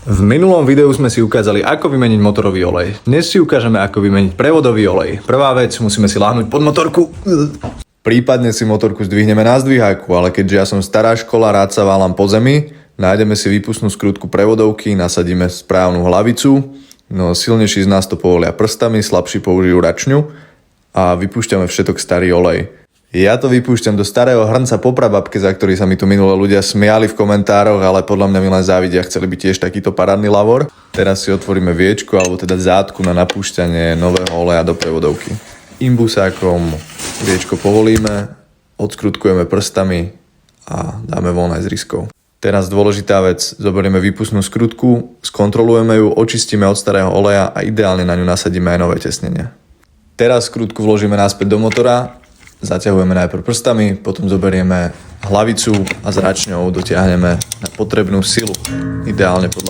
V minulom videu sme si ukázali, ako vymeniť motorový olej. Dnes si ukážeme, ako vymeniť prevodový olej. Prvá vec, musíme si láhnuť pod motorku. Prípadne si motorku zdvihneme na zdviháku, ale keďže ja som stará škola, rád sa válam po zemi, nájdeme si výpustnú skrutku prevodovky, nasadíme správnu hlavicu, no silnejší z nás to povolia prstami, slabší použijú račňu a vypúšťame všetok starý olej. Ja to vypúšťam do starého hrnca po prababke, za ktorý sa mi tu minulé ľudia smiali v komentároch, ale podľa mňa mi len závidia, chceli by tiež takýto parádny lavor. Teraz si otvoríme viečko, alebo teda zátku na napúšťanie nového oleja do prevodovky. Imbusákom viečko povolíme, odskrutkujeme prstami a dáme von aj z riskou. Teraz dôležitá vec, zoberieme výpustnú skrutku, skontrolujeme ju, očistíme od starého oleja a ideálne na ňu nasadíme aj nové tesnenia. Teraz skrutku vložíme naspäť do motora, zaťahujeme najprv prstami, potom zoberieme hlavicu a s račňou dotiahneme na potrebnú silu, ideálne podľa